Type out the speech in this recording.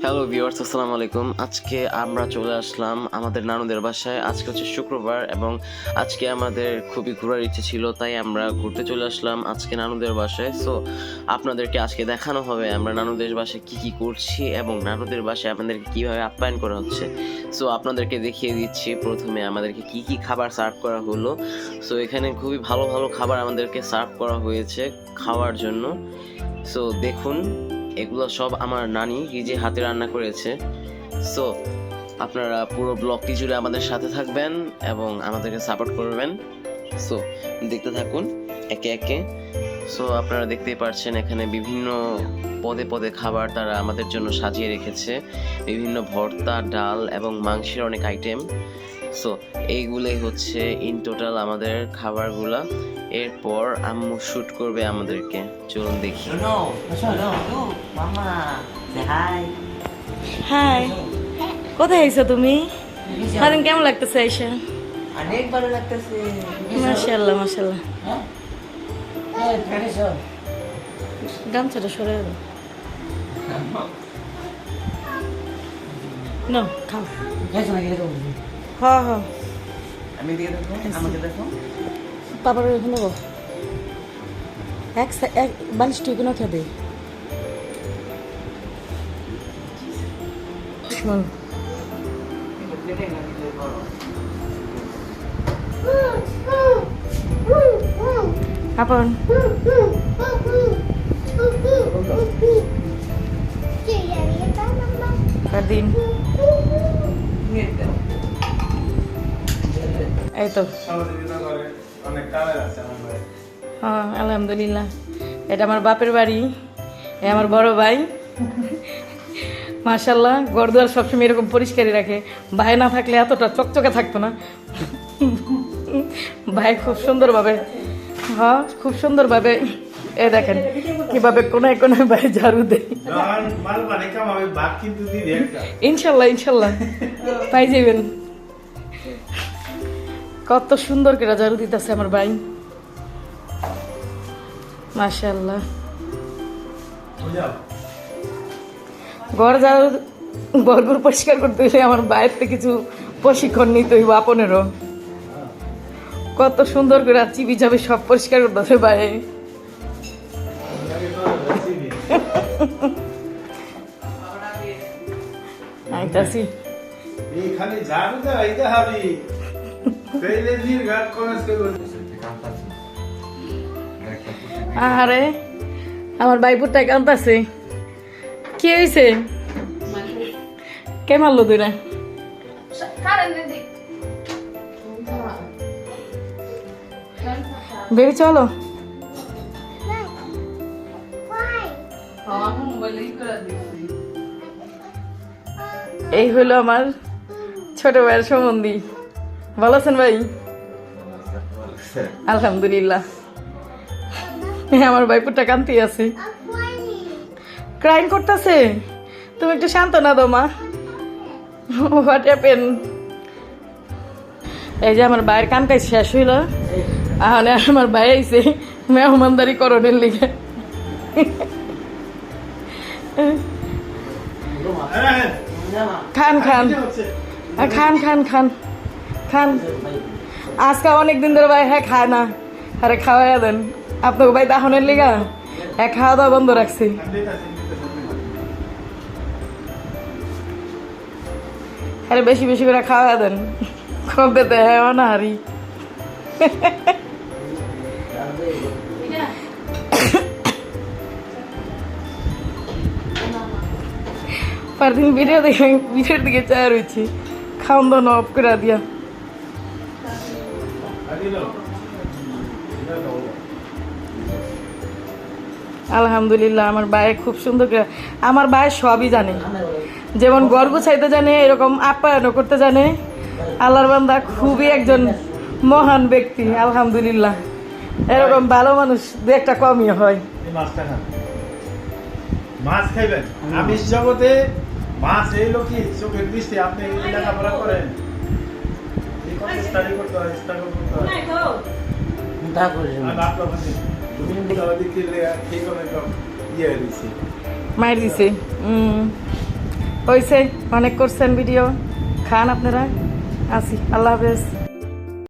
Hello viewers, আসসালামু আলাইকুম। আজকে আমরা চলে আসলাম আমাদের নানুদের বাসায়। আজকে হচ্ছে শুক্রবার এবং আজকে আমাদের খুবই ঘোরার ইচ্ছে ছিল, তাই আমরা ঘুরতে চলে আসলাম আজকে নানুদের বাসায়। সো আপনাদেরকে আজকে দেখানো হবে আমরা নানুদের বাসায় কি কি করছি এবং নানুদের বাসায় আমাদেরকে কিভাবে আপ্যায়ন করা হচ্ছে। সো আপনাদেরকে দেখিয়ে দিচ্ছি প্রথমে আমাদেরকে কি কি খাবার সার্ভ করা হলো। সো এখানে খুবই ভালো ভালো খাবার আমাদেরকে সার্ভ করা হয়েছে খাওয়ার জন্য। সো দেখুন, এগুলো সব আমার নানি নিজে হাতে রান্না করেছে। সো আপনারা পুরো ব্লগটি জুড়ে আমাদের সাথে থাকবেন এবং আমাদেরকে সাপোর্ট করবেন। সো দেখতে থাকুন একে একে। সো আপনারা দেখতেই পাচ্ছেন এখানে বিভিন্ন পদে পদে খাবার তারা আমাদের জন্য সাজিয়ে রেখেছে, বিভিন্ন ভর্তা, ডাল এবং মাংসের অনেক আইটেম। সো এইগুলোই হচ্ছে ইন টোটাল আমাদের খাবারগুলা। এরপর আম্মু শুট করবে আমাদেরকে, চলুন দেখি। No, no, no, Mama, say hi. Hi, কোথায় আইছো তুমি? সারাদিন কেমন লাগতেছে আইসা? অনেক ভালো লাগতেছে। মাশাআল্লাহ মাশাআল্লাহ। হ্যাঁ, কেন গামছাটা সরে দাও। না, খাও। নাকি দেখো? হ্যাঁ হ্যাঁ, আমি দিয়ে দেখো, আমাকে দেখো। পাপার ওখানে গো। এক বালিশ টুকু না খাবে। শোন, আপন দিন এই তো। হ্যাঁ, আলহামদুলিল্লাহ। এটা আমার বাপের বাড়ি, এ আমার বড় ভাই। মাশাল্লাহ, ঘরদুয়ার সবসময় এরকম পরিষ্কারই রাখে। ভাই না থাকলে এতটা চকচকে থাকতো না। ভাই খুব সুন্দরভাবে, হ্যাঁ খুব সুন্দরভাবে, এ দেখেন কিভাবে কোনায় কোনায় ভাই ঝাড়ু দেয়। ইনশাল্লাহ ইনশাল্লাহ পাই যাবেন। কত সুন্দর করে ঝাড়ু দিতেছে আমার ভাই, মাশাআল্লাহ। ঘর ঝাড়ু ঘরগুলো পরিষ্কার করতে হলে আমার বাইরে থেকে কিছু প্রশিক্ষণ নিতে হইব আপনেরও। কত সুন্দর করে চিবি চাবি সব পরিষ্কার করতেছে ভাই। আইতাছি। আরে আমার বাইপুরটাই কান্তাছে। কি হয়েছে? কে মারলো দুইটা? বেবি চলো। এই হলো আমার ছোট ভাইয়ের সম্বন্ধী। ভালো আছেন ভাই? আলহামদুলিল্লাহ। আমার ভাইপুরটা কান্তি আছে, ক্রাইম করতেছে। তুমি একটু শান্ত না দো মা। What happen? এই যে আমার ভাইয়ের কান কাজ শেষ হইল, আহলে আমার ভাই আইছে মেহমানদারি করণের লিগে। খান খান খান খান খান খান। আজকে অনেকদিন ধরে ভাই হ্যাঁ খায় না, আরে খাওয়াইয়া দেন। আপনাকে ভাই দাহনের লিগা হ্যাঁ খাওয়া দাওয়া বন্ধ রাখছি। আরে বেশি বেশি করে খাওয়া দেন, কবে তো হ্যাঁ না হারি। পারদিন ভিডিও দেখে ভিডিওর দিকে চায় রয়েছি, খাওয়ান দাওয়া অফ করে দিয়া। আলহামদুলিল্লাহ আমার ভাই খুব সুন্দর করে, আমার ভাই সবই জানে, যেমন ঘর গুছাইতে জানে, এরকম আপ্যায়নও করতে জানে। আল্লাহর বান্দা খুবই একজন মহান ব্যক্তি। আলহামদুলিল্লাহ, এরকম ভালো মানুষ দু একটা কমই হয়। মাছ খাইবেন, আমিষ জগতে মাছ এইলো কি চোখের দৃষ্টি। আপনি লেখাপড়া করেন, স্টাডি করতে হয়, স্ট্রাগল করতে হয়। মায়ের দিছে হয়েছে, অনেক করছেন ভিডিও, খান আপনারা, আসি, আল্লাহ হাফেজ।